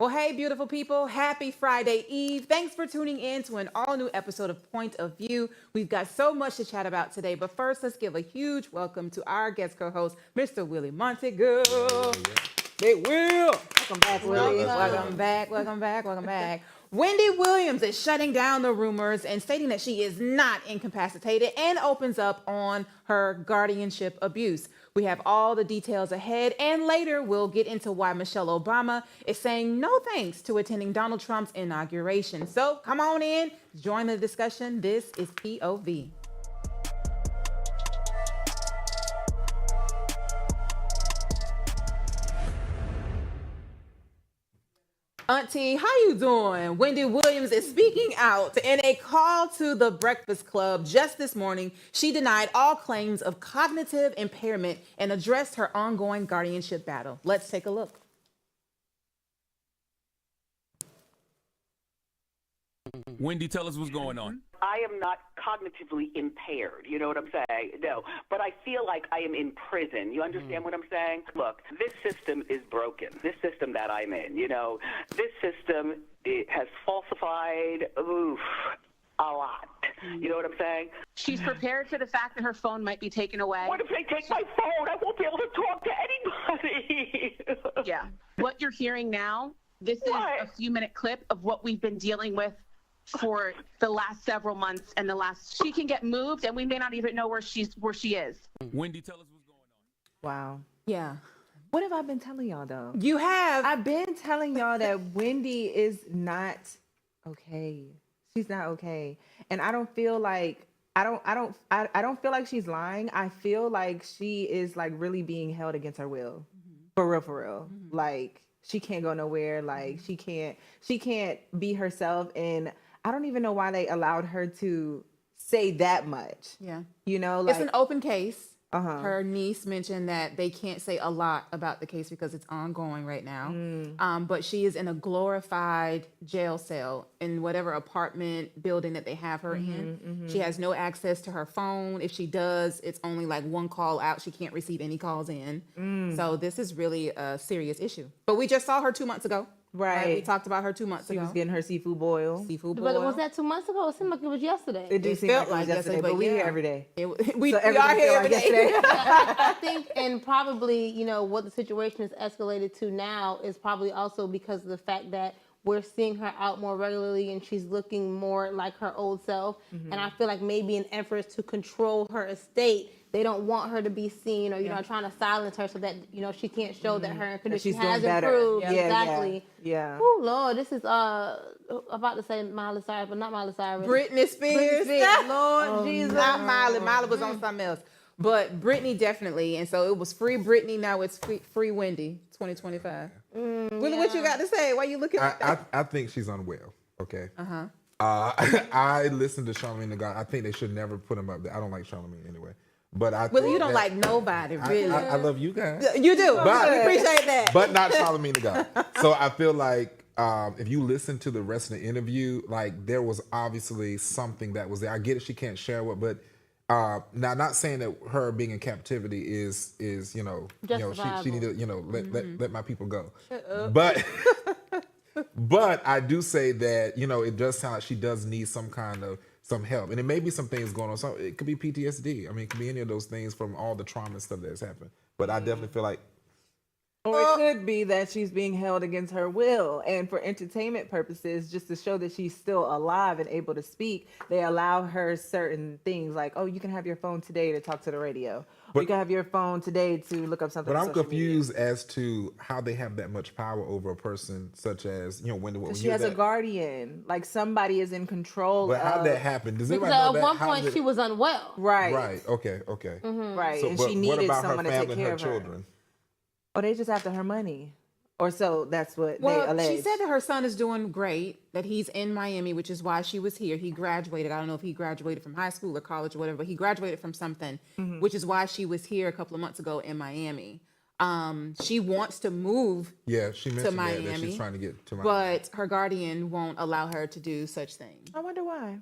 Well, hey, beautiful people. Happy Friday Eve. Thanks for tuning in to an all new episode of Point of View. We've got so much to chat about today, but first, let's give a huge welcome to our guest co host, Mr. Willie Montague. Big Will. Welcome back, Willie. Welcome back, welcome back, welcome back. Wendy Williams is shutting down the rumors and stating that she is not incapacitated and opens up on her guardianship abuse. We have all the details ahead, and later we'll get into why Michelle Obama is saying no thanks to attending Donald Trump's inauguration. So come on in, join the discussion. This is POV. Auntie, how you doing? Wendy Williams is speaking out in a call to the Breakfast Club just this morning. She denied all claims of cognitive impairment and addressed her ongoing guardianship battle. Let's take a look. Wendy, tell us what's going on. I am not cognitively impaired, you know what I'm saying? No, but I feel like I am in prison. You understand what I'm saying? Look, this system is broken. This system that I'm in, this system, it has falsified, a lot. You know what I'm saying? She's prepared for the fact that her phone might be taken away. What if they take my phone? I won't be able to talk to anybody. Yeah. What you're hearing now, this is a few-minute clip of what we've been dealing with for the last several months, and she can get moved and we may not even know where she is. Wendy, tell us what's going on. Wow. Yeah. What have I been telling y'all though? You have. I've been telling y'all that Wendy is not okay. She's not okay. And I don't feel like I don't feel like she's lying. I feel like she is like really being held against her will. For real. Like she can't go nowhere. Like she can't be herself. And I don't even know why they allowed her to say that much. Yeah. Like it's an open case. Her niece mentioned that they can't say a lot about the case because it's ongoing right now. But she is in a glorified jail cell in whatever apartment building that they have her in. She has no access to her phone. If she does, it's only like one call out. She can't receive any calls in. So this is really a serious issue. But we just saw her 2 months ago. Right. We talked about her 2 months ago. She was getting her seafood boil. But was that 2 months ago? It seemed like it was yesterday. It did seem like yesterday, but we here every day. We are here every day. I think, and probably, what the situation is escalated to now is probably also because of the fact that we're seeing her out more regularly and she's looking more like her old self. And I feel like maybe in efforts to control her estate, they don't want her to be seen or, trying to silence her so that, she can't show that her condition has improved. Yeah, exactly. Yeah. Oh, Lord, this is, about to say Miley Cyrus, but not Miley Cyrus. Britney Spears. Lord Jesus. Not Miley. Miley was on something else. But Britney definitely. And so it was free Britney. Now it's free Wendy 2025. Willie, what you got to say? Why you looking at that? I think she's unwell. Okay. I listened to Charlamagne the God. I think they should never put him up there. I don't like Charlamagne anyway. But I Well, you don't like nobody, really. I love you guys. You do. But, we appreciate that. But not Charlamagne the God. So I feel like if you listen to the rest of the interview, like there was obviously something that was there. I get it, she can't share what, but now not saying that her being in captivity is she need to let my people go. But I do say that it does sound like she does need some help, and it may be some things going on. So it could be PTSD. I mean, it could be any of those things from all the trauma and stuff that's happened. But I definitely feel like. Or it could be that she's being held against her will, and for entertainment purposes, just to show that she's still alive and able to speak, they allow her certain things like, oh, you can have your phone today to talk to the radio. Or you can have your phone today to look up something. But I'm confused as to how they have that much power over a person such as, when she has a guardian, like somebody is in control. But how'd that happen? Does because anybody know at one point she was unwell. Right. Right. Okay. Right. So, and she needed someone to take care her of her. children? Oh, they just after her money. Or so that's what they allege. She said that her son is doing great, that he's in Miami, which is why she was here. He graduated. I don't know if he graduated from high school or college or whatever, but he graduated from something, which is why she was here a couple of months ago in Miami. She wants to move she mentioned to Miami, that she's trying to get to Miami. But her guardian won't allow her to do such things. I wonder why.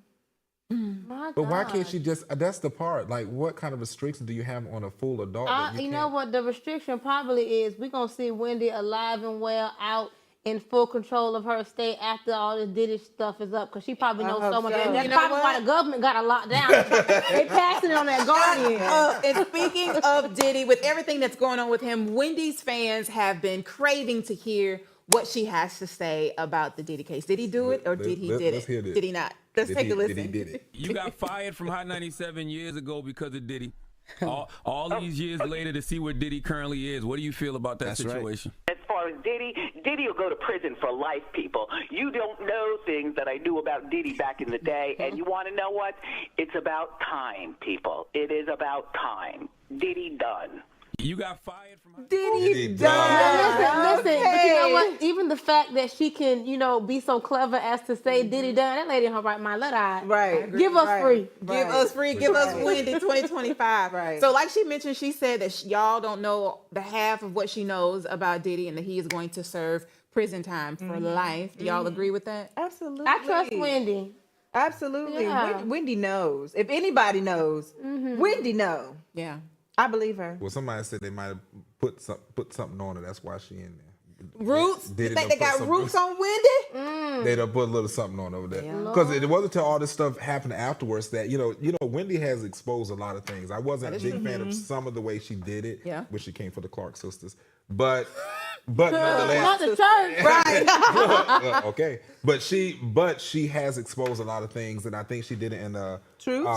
But why can't she just, that's the part, like what kind of restrictions do you have on a full adult? You know what the restriction probably is? We're going to see Wendy alive and well out in full control of her estate after all this Diddy stuff is up, because she probably knows so much. so. And that's You know probably what? why the government got a lockdown. They passing it on that Guardian. And speaking of Diddy, with everything that's going on with him, Wendy's fans have been craving to hear what she has to say about the Diddy case. Did he do it or did he did let's it? hear this. Did he not? Let's take a listen. Did he did it? You got fired from Hot 97 years ago because of Diddy. All these years later to see where Diddy currently is. What do you feel about that situation? As far as Diddy will go to prison for life, people. You don't know things that I knew about Diddy back in the day, and you want to know what? It's about time, people. It is about time. Diddy done. You got fired from Hot Diddy Listen, but you know Okay. what? Even the fact that she can, be so clever as to say Diddy done, that lady in her right mind, let her. Right. Give us Right. free. Give us free, give us Wendy 2025. Right. So like she mentioned, she said that y'all don't know the half of what she knows about Diddy and that he is going to serve prison time for life. Do y'all agree with that? Absolutely. I trust Wendy. Absolutely. Yeah. Wendy knows. If anybody knows, Wendy know. Yeah. I believe her. Well, somebody said they might have put something on her. That's why she in there. Roots? You Diddy think done they put got some roots on Wendy? They done put a little something on over there. Because it wasn't until all this stuff happened afterwards that, Wendy has exposed a lot of things. I wasn't a big fan of some of the way she did it, Yeah. when she came for the Clark sisters. But nonetheless, Not the church. Right. okay. But she has exposed a lot of things, and I think she did it in Truths?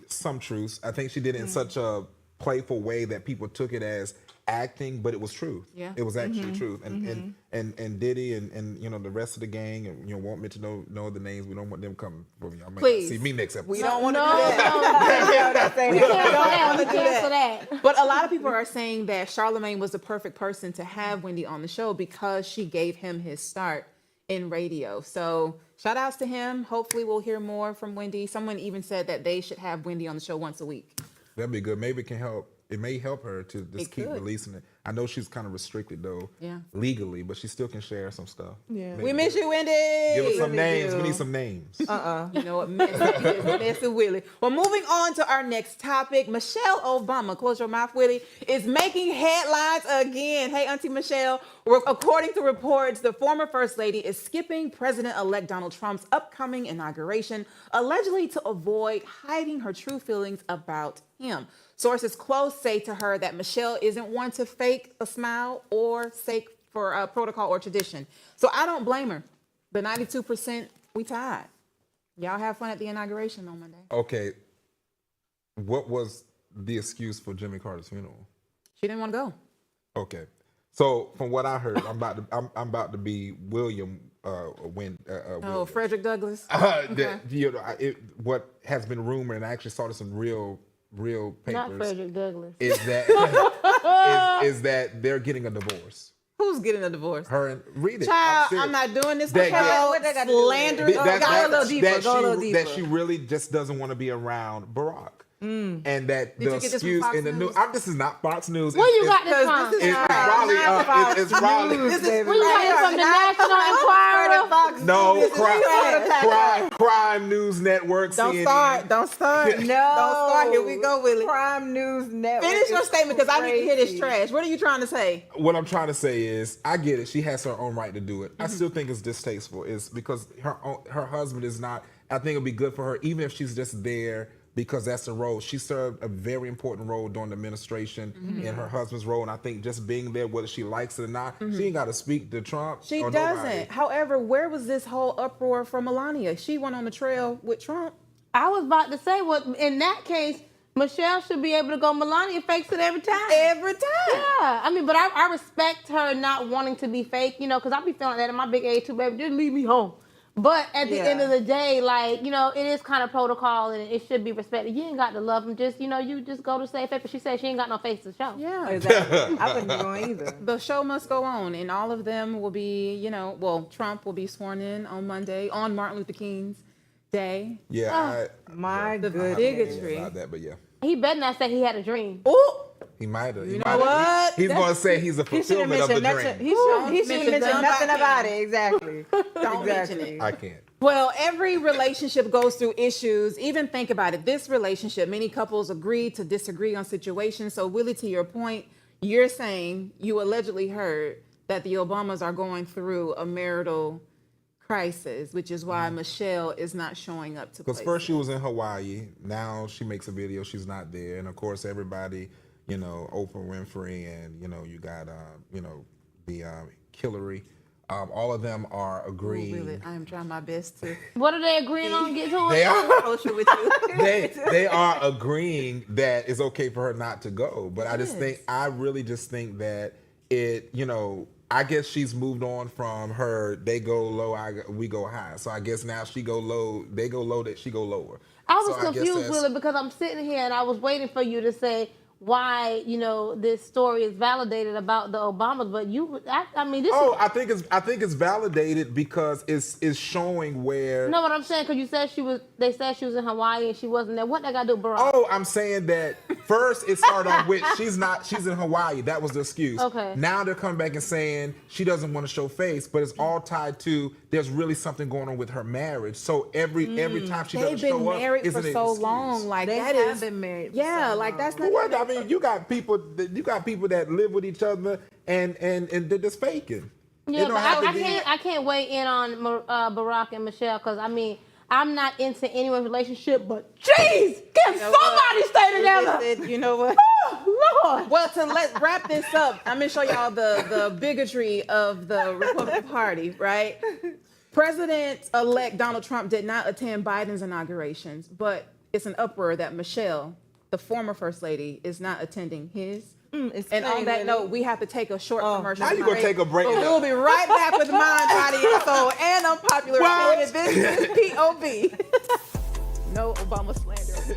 some truths. I think she did it in such a playful way that people took it as acting, but it was truth. Yeah. It was actually truth. And Diddy and the rest of the gang, and want me to know the names. We don't want them coming for me. I might Please. see me next episode. We don't want to No, do that. we cancel that. But a lot of people are saying that Charlemagne was the perfect person to have Wendy on the show because she gave him his start in radio. So shout outs to him. Hopefully we'll hear more from Wendy. Someone even said that they should have Wendy on the show once a week. That'd be good. Maybe it can help. It may help her to just It keep could. releasing it. I know she's kind of restricted though, Yeah. legally, but she still can share some stuff. Yeah. Maybe We miss you, Wendy. Give us some Really names. do. We need some names. You know what? Messy Willie. Well, moving on to our next topic. Michelle Obama, close your mouth, Willie, is making headlines again. Hey, Auntie Michelle. According to reports, the former First Lady is skipping President-elect Donald Trump's upcoming inauguration, allegedly to avoid hiding her true feelings about him. Sources close say to her that Michelle isn't one to fake a smile or sake for protocol or tradition. So I don't blame her. The 92%, we tied. Y'all have fun at the inauguration on Monday. Okay. What was the excuse for Jimmy Carter's funeral? She didn't want to go. Okay. So from what I heard, I'm about to be William William. Frederick Douglass. What has been rumored, and I actually saw this in real papers, Not Frederick Douglass. is that is that they're getting a divorce. Who's getting a divorce? Her and read it. Child, serious. I'm not doing this. That- Michelle. What they got to do with it? Slanderous. That- Go a little that- deeper. that Go a little she- deeper. that she really just doesn't want to be around Barack. And that Did you the get this from excuse Fox in the News? news. This is not Fox News. Where you got Because this from? this is It's probably it's probably This is Where you got this from? The National Enquirer? no crime news network. Don't CNN. start. Don't start. No. Don't start. Here we go, Willie. Prime News Network. Finish your is statement because I need to hear this crazy. trash. What are you trying to say? What I'm trying to say is, I get it. She has her own right to do it. Mm-hmm. I still think it's distasteful. It's because her husband is not. I think it'll be good for her, even if she's just there because that's the role. She served a very important role during the administration Mm-hmm. in her husband's role, and I think just being there, whether she likes it or not, she ain't got to speak to Trump. She or doesn't. nobody. However, where was this whole uproar from Melania? She went on the trail with Trump. I was about to say, well, in that case, Michelle should be able to go. Melania fakes it every time. Every time. Yeah, I mean, but I respect her not wanting to be fake, because I be feeling that in my big age too, baby. Just leave me home. But at the end of the day, it is kind of protocol and it should be respected. You ain't got to love them. Just, you just go to safe. But she said she ain't got no face to show. Yeah. Exactly. I wouldn't be going either. The show must go on, and all of them will be, Trump will be sworn in on Monday, on Martin Luther King's day. Yeah, My The goodness. bigotry. about that, but yeah, He better not say he had a dream. Oh, he might have. You know what? He's going to say he's a He should have fulfillment of the mentioned dream. He should have mention mentioned nothing about it. Exactly. Don't mention exactly. it. I can't. Well, every relationship goes through issues. Even think about it. This relationship, many couples agree to disagree on situations. So, Willie, to your point, you're saying you allegedly heard that the Obamas are going through a marital crisis, which is why Michelle is not showing up to Because places. first she was in Hawaii, now she makes a video, she's not there, and of course everybody, Oprah Winfrey, and you got the Hillary, all of them are agreeing. Really, I am trying my best to. What are they agreeing on? Get to They it. are Closer with you. they are agreeing that it's okay for her not to go, but I really just think that it, I guess she's moved on from her. They go low, we go high. So I guess now she go low, they go low, that she go lower. I was So I guess confused, Willie, because I'm sitting here and I was waiting for you to say why this story is validated about the Obamas, but I mean this. Oh, I think it's validated because it's showing where. No, what I'm saying, because you said they said she was in Hawaii and she wasn't there. What they got to do, Barack? Oh, I'm saying that first it started off with she's in Hawaii. That was the excuse. Okay. Now they're coming back and saying she doesn't want to show face, but it's all tied to there's really something going on with her marriage. So every time she doesn't They've show been up, married it's for an so excuse. long. Like They that have is been married for Yeah, so like that's long. not. What? I mean, you got people that live with each other and they're just faking. Yeah, It don't but have to I be- can't weigh in on Barack and Michelle because I mean I'm not into anyone's relationship, but jeez, can somebody stay together? Listen, you know what? Oh, Lord. Well, let's wrap this up. I'm gonna show y'all the bigotry of the Republican Party, right? President-elect Donald Trump did not attend Biden's inaugurations, but it's an uproar that Michelle, the former First Lady, is not attending his. And on that note, we have to take a short commercial Now you gonna break. take a break. But we'll be right back with Mind, Body, and Soul and Unpopular What? Opinion. This is POV. No Obama slander.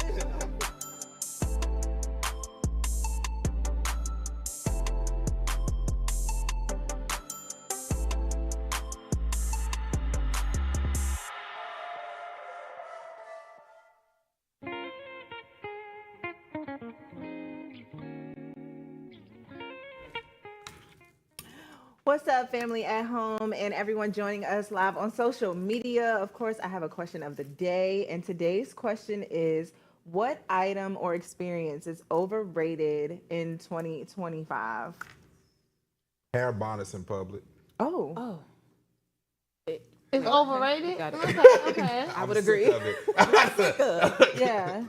What's up, family at home and everyone joining us live on social media? Of course, I have a question of the day, and today's question is, what item or experience is overrated in 2025? Hair bonnets in public. Oh. It's overrated? Got it. Okay. I would I'm agree. sick of it. Yeah.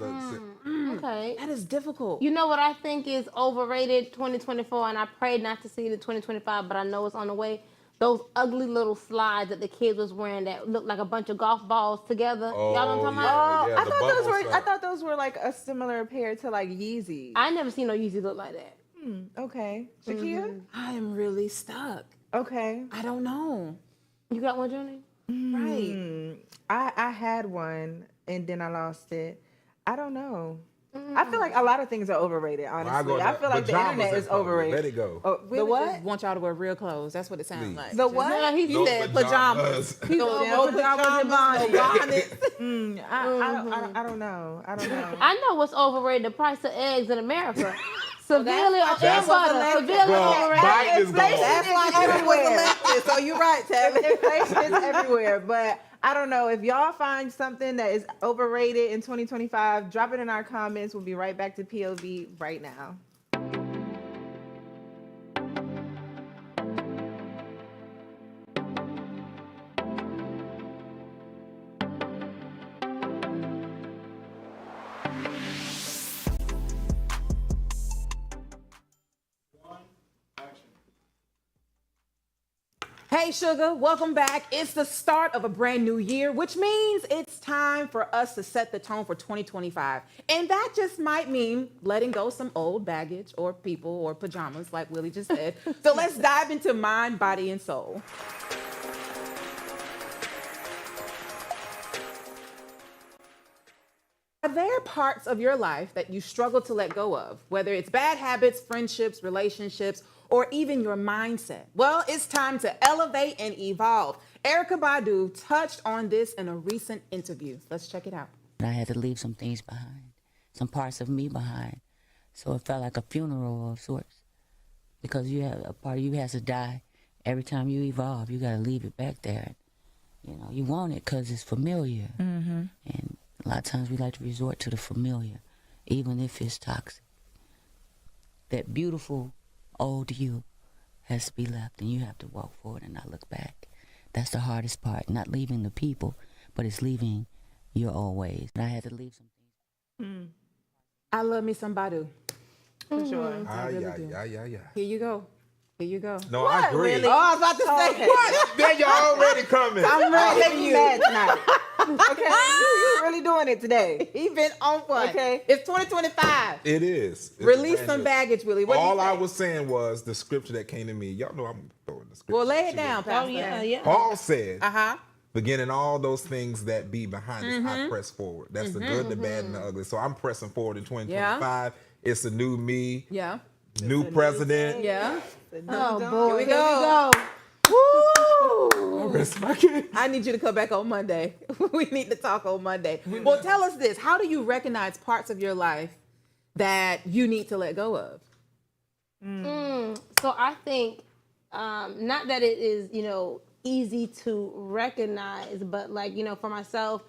Okay. That is difficult. You know what I think is overrated 2024, and I prayed not to see it in 2025, but I know it's on the way. Those ugly little slides that the kids was wearing that looked like a bunch of golf balls together. Y'all know what I'm talking about? Yeah, I the thought those bubble were. slide. I thought those were like a similar pair to like Yeezy. I ain't never seen no Yeezy look like that. Okay, Shakia. I am really stuck. Okay, I don't know. You got one, Johnny? Right. I had one and then I lost it. I don't know. I feel like a lot of things are overrated. Honestly, I feel like the pajamas internet in is public. overrated. Let it go. Oh, The really? what? Want y'all to wear real clothes. That's what it sounds Please. like. The what? Yeah, he Those said pajamas. Those no pajamas, no bonnets. I don't know. I don't know. I know what's overrated, the price of eggs in America. Severely that's butter. overrated. Severely Well, overrated. Biden is Inflation gone. That's why is Trump was everywhere. elected. So you're right, Tabby. Inflation is everywhere, but I don't know. If y'all find something that is overrated in 2025, drop it in our comments. We'll be right back to POV right now. Hey, Sugar, welcome back. It's the start of a brand new year, which means it's time for us to set the tone for 2025. And that just might mean letting go some old baggage or people or pajamas, like Willie just said. So let's dive into mind, body, and soul. Are there parts of your life that you struggle to let go of, whether it's bad habits, friendships, relationships, or even your mindset? Well, it's time to elevate and evolve. Erykah Badu touched on this in a recent interview. Let's check it out. I had to leave some things behind, some parts of me behind. So it felt like a funeral of sorts, because you have a part of you has to die. Every time you evolve, you got to leave it back there. You know, you want it because it's familiar. Mm-hmm. And a lot of times we like to resort to the familiar, even if it's toxic. That beautiful old you has to be left, and you have to walk forward and not look back. That's the hardest part, not leaving the people, but it's leaving your old ways. And I had to leave some things. I love me some Badu. For sure. Yeah. Here you go. Here you go. No, I agree. Really? Oh, I was about to say. Okay. What? There you already coming. I'm ready for You you. mad tonight. Okay, you really doing it today. He been on one. Okay. It's 2025. It is. It's Release brand some new. baggage, Willie. What do you All I think? was saying was the scripture that came to me. Y'all know I'm throwing the scripture. Well, lay it down, Pastor. yeah. Paul said, Uh-huh. beginning all those things that be behind us, I press forward. That's the good, the bad, and the ugly. So I'm pressing forward in 2025. It's a new me, Yeah. new president. Yeah. Oh boy, Here we go. I rest my case. I need you to come back on Monday. We need to talk on Monday. Well, tell us this. How do you recognize parts of your life that you need to let go of? So I think not that it is, easy to recognize, but like, for myself,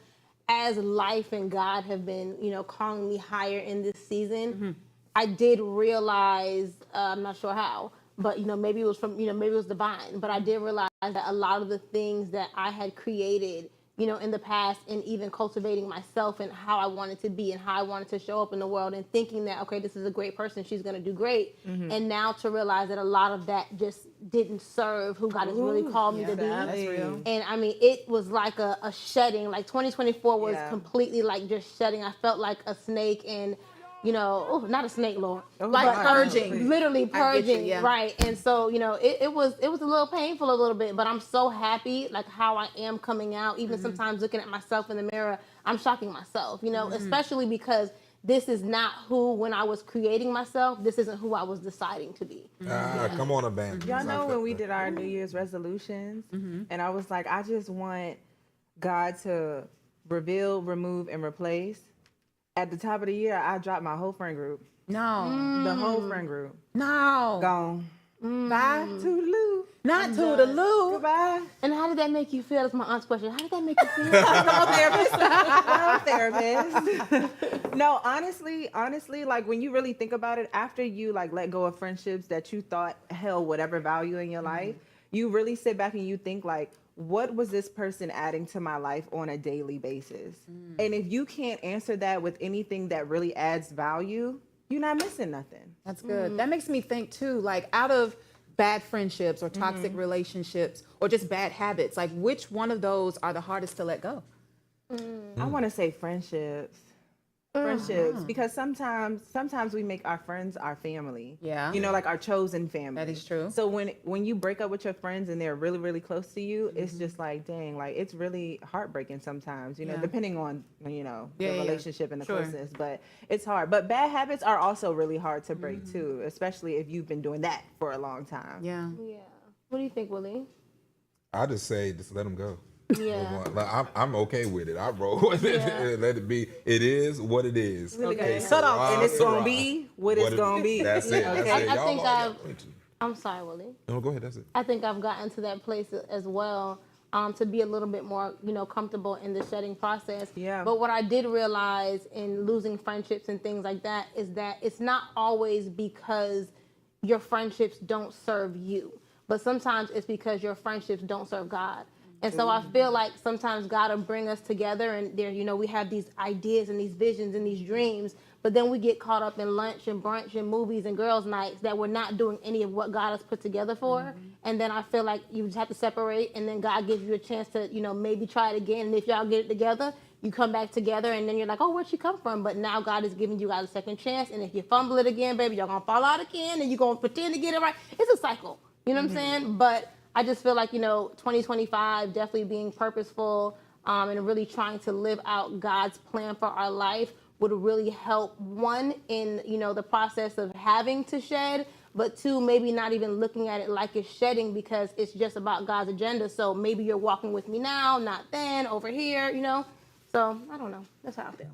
as life and God have been, calling me higher in this season, I did realize, I'm not sure how, but maybe it was from, maybe it was divine, but I did realize that a lot of the things that I had created, in the past, and even cultivating myself and how I wanted to be and how I wanted to show up in the world, and thinking that, okay, this is a great person, she's going to do great. And now to realize that a lot of that just didn't serve who God has really called me to be. That's real. And I mean, it was like a shedding. Like 2024 was completely like just shedding. I felt like a snake, and not a snake, Lord, like purging. literally I get you, purging, yeah. right? And so it was a little painful a little bit, but I'm so happy like how I am coming out. Even sometimes looking at myself in the mirror, I'm shocking myself, especially because this is not who, when I was creating myself, this isn't who I was deciding to be. Come on, a band. Y'all know when we did our New Year's resolutions, and I was like, I just want God to reveal, remove, and replace. At the top of the year, I dropped my whole friend group. No. The whole friend group. No. Gone. Bye. Toodaloo. Not toodaloo. Goodbye. And how did that make you feel? That's my aunt's question. How did that make you feel? Therapist. No, honestly, like when you really think about it, after you like let go of friendships that you thought held whatever value in your life, you really sit back and you think like, what was this person adding to my life on a daily basis? And if you can't answer that with anything that really adds value, you're not missing nothing. That's good. That makes me think too, like out of bad friendships or toxic relationships or just bad habits, like which one of those are the hardest to let go? I want to say friendships. Friendships, because sometimes we make our friends our family. Yeah. Like our chosen family. That is true. So when you break up with your friends and they're really, really close to you, it's just like, dang, like it's really heartbreaking sometimes, depending on, the relationship and the closeness, but it's hard. But bad habits are also really hard to break too, especially if you've been doing that for a long time. Yeah. Yeah. What do you think, Willie? I just say, just let them go. Yeah. Like, I'm okay with it. I roll with it. Let it be. It is what it is. Okay. So Cut off, and it's Sarah. gonna be what it's gonna be. That's it. That's I it. Y'all think all- I'm sorry, Willie. No, go ahead. That's it. I think I've gotten to that place as well, to be a little bit more, comfortable in the shedding process. Yeah. But what I did realize in losing friendships and things like that is that it's not always because your friendships don't serve you, but sometimes it's because your friendships don't serve God. And so I feel like sometimes God will bring us together, and there, we have these ideas and these visions and these dreams, but then we get caught up in lunch and brunch and movies and girls' nights that we're not doing any of what God has put together for. And then I feel like you just have to separate, and then God gives you a chance to, maybe try it again. And if y'all get it together, you come back together, and then you're like, oh, where'd she come from? But now God is giving you guys a second chance. And if you fumble it again, baby, y'all gonna fall out again, and you're gonna pretend to get it right. It's a cycle. You know what I'm saying? But I just feel like, 2025, definitely being purposeful and really trying to live out God's plan for our life would really help, one, in, the process of having to shed, but two, maybe not even looking at it like it's shedding because it's just about God's agenda. So maybe you're walking with me now, not then, over here, So, I don't know. That's how I feel.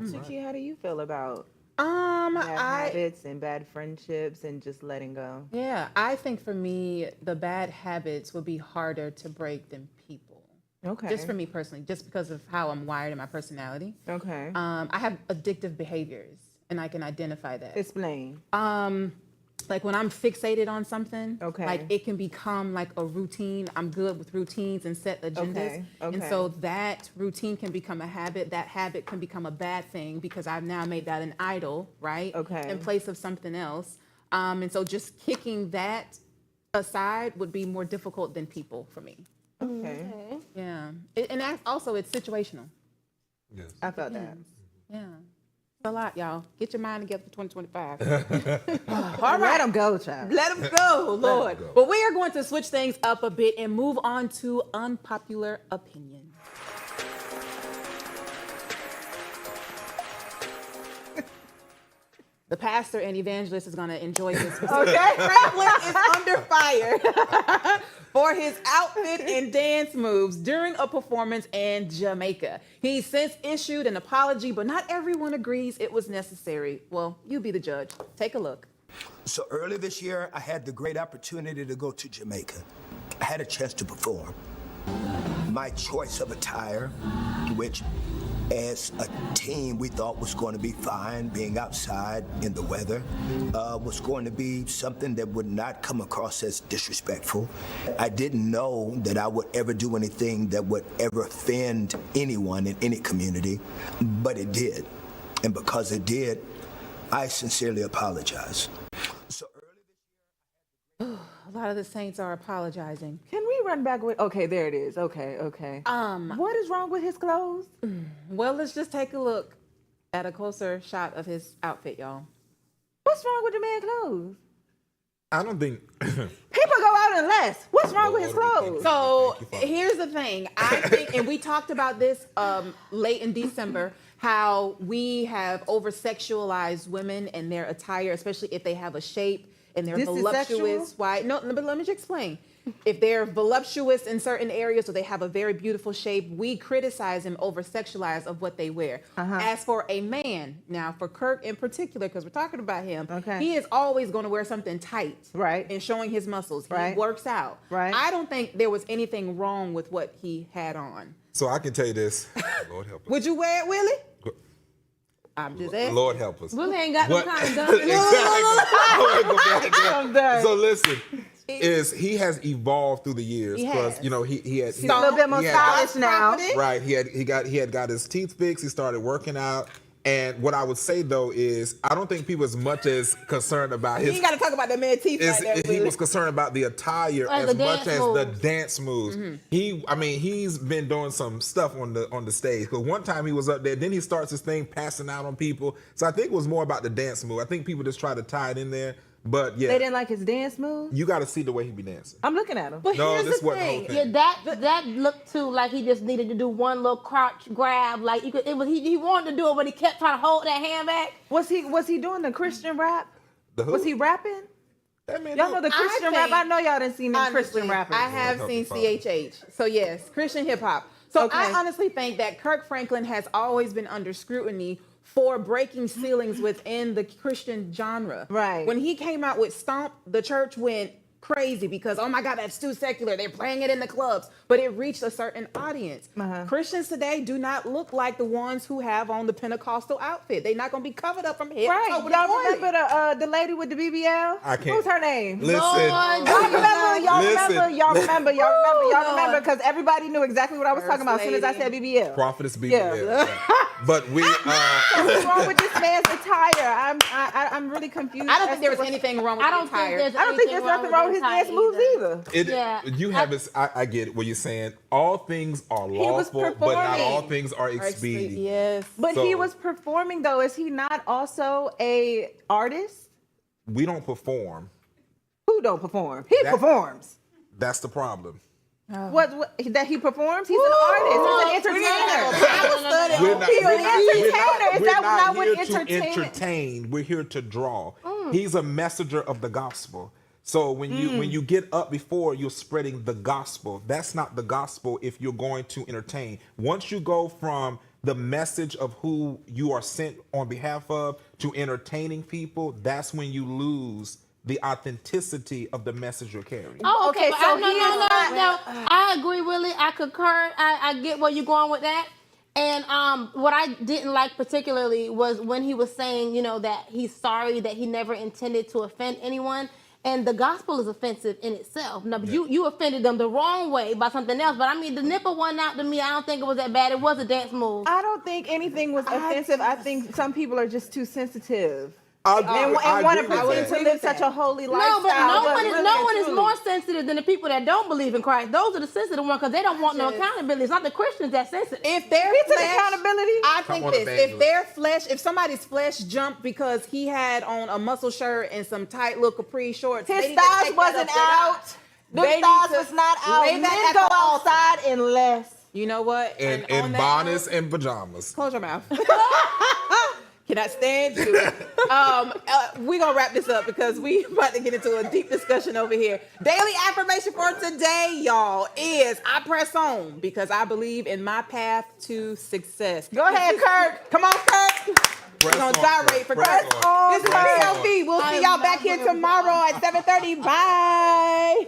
Suki, how do you feel about Bad habits and bad friendships and just letting go? Yeah, I think for me, the bad habits would be harder to break than people. Okay. Just for me personally, just because of how I'm wired in my personality. Okay. I have addictive behaviors, and I can identify that. Explain. like when I'm fixated on something, Okay. like it can become like a routine. I'm good with routines and set agendas. And so that routine can become a habit. That habit can become a bad thing because I've now made that an idol, right? Okay. In place of something else. And so just kicking that aside would be more difficult than people for me. Okay. Yeah. And that's also, it's situational. Yes. I felt that. Yeah. It's a lot, y'all. Get your mind together for 2025. All right. Let them go, child. Let them go, Lord. go. But we are going to switch things up a bit and move on to unpopular opinion. The pastor and evangelist is going to enjoy this. Okay, Franklin is under fire for his outfit and dance moves during a performance in Jamaica. He's since issued an apology, but not everyone agrees it was necessary. Well, you be the judge. Take a look. So early this year, I had the great opportunity to go to Jamaica. I had a chance to perform. My choice of attire, which as a team we thought was going to be fine, being outside in the weather, was going to be something that would not come across as disrespectful. I didn't know that I would ever do anything that would ever offend anyone in any community, but it did. And because it did, I sincerely apologize. So early A lot of the saints are apologizing. Can we run back with? Okay, there it is. Okay. What is wrong with his clothes? Well, let's just take a look at a closer shot of his outfit, y'all. What's wrong with the man's clothes? I don't think. People go out in less. What's wrong with his clothes? So here's the thing. I think, and we talked about this late in December, how we have over-sexualized women and their attire, especially if they have a shape and they're This is voluptuous. sexual? Why? No, but let me just explain. If they're voluptuous in certain areas or they have a very beautiful shape, we criticize them over-sexualize of what they wear. As for a man, now for Kirk in particular, because we're talking about him, he is always going to wear something tight, Right. and showing his muscles. He Right. works out. Right. I don't think there was anything wrong with what he had on. So I can tell you this. Lord help us. Would you wear it, Willie? I'm just asking. Lord help us. Willie ain't got no What- kind of gun. Exactly. I wanna go back there. I'm done. So listen, he has evolved through the years. He Plus, has. you know, he had He's a little bit more he had- stylish now. right. He had got his teeth fixed. He started working out. And what I would say though is, I don't think people as much as concerned about You his. ain't got to talk about that man's teeth is- right there, he Willie. was concerned about the attire Or as the much dance as the moves. dance moves. He's been doing some stuff on the stage. Because one time he was up there, then he starts his thing passing out on people. So I think it was more about the dance move. I think people just try to tie it in there. But yeah, They didn't like his dance moves. you got to see the way he be dancing. I'm looking at him. But No, here's this the wasn't the whole thing. thing. Yeah, that looked too like he just needed to do one little crotch grab. Like you could, it was he wanted to do it, but he kept trying to hold that hand back. Was he doing the Christian rap? The who? Was he rapping? That man Y'all know the I Christian think- rap. I know y'all didn't see them Honestly, Christian rappers. I have Lord seen help you, CHH. So yes, Christian hip hop. So Okay. I honestly think that Kirk Franklin has always been under scrutiny for breaking ceilings within the Christian genre. Right. When he came out with Stomp, the church went crazy because, oh my God, that's too secular. They're playing it in the clubs. But it reached a certain audience. Christians today do not look like the ones who have on the Pentecostal outfit. They're not going to be covered up from head Right. to toe with Y'all the oil. remember the lady with the BBL? I can't- Who's her name? Listen. Y'all remember? Y'all Lord. remember? Because everybody knew exactly what I was talking about as soon as I said BBL. Prophetess BBL. Yeah. But we. What's wrong with this man's attire? I'm really confused. I don't as think there was to what- anything wrong with I the don't think attire. there's I don't think there's nothing wrong with his dance moves either. Yeah. You have it. I get it. What you're saying. All things are was lawful, but not all performing. things are expedient. Yes. But So- he was performing though. Is he not also a artist? We don't perform. Who don't perform? He That- performs. That's the problem. What that he performs? He's an artist. He's an entertainer. We're not, He's we're an not- entertainer. Is we're that not not what here to entertainment- entertain. We're here to draw. He's a messenger of the gospel. So when you get up before, you're spreading the gospel. That's not the gospel if you're going to entertain. Once you go from the message of who you are sent on behalf of to entertaining people, that's when you lose the authenticity of the message you're carrying. Oh, Okay, okay. so No. he is not- I agree, Willie. I concur. I get where you're going with that. And what I didn't like particularly was when he was saying, you know, that he's sorry, that he never intended to offend anyone. And the gospel is offensive in itself. Now, you offended them the wrong way by something else. But I mean, the nipple one out to me, I don't think it was that bad. It was a dance move. I don't think anything was offensive. I think some people are just too sensitive. I want agree with that. to live such a holy No, lifestyle. but no one is more sensitive than the people that don't believe in Christ. Those are the sensitive ones because they don't want no accountability. It's not the Christians that sensitive. If their flesh, accountability, I think want this: evangelist. if their flesh, if somebody's flesh jumped because he had on a muscle shirt and some tight little capri shorts, his they need to thighs take that wasn't up. They're not- out. They Them need thighs to was not out. lay Men that at go the altar. outside unless. You know what? In on that bonnets note- and pajamas. Close your mouth. Cannot stand you. We're going to wrap this up because we about to get into a deep discussion over here. Daily affirmation for today, y'all, is I press on because I believe in my path to success. Go ahead, Kirk. Come on, Kirk. We're going to gyrate for Kirk. This is Press on. BLB. We'll see y'all back here tomorrow at 7:30. Bye.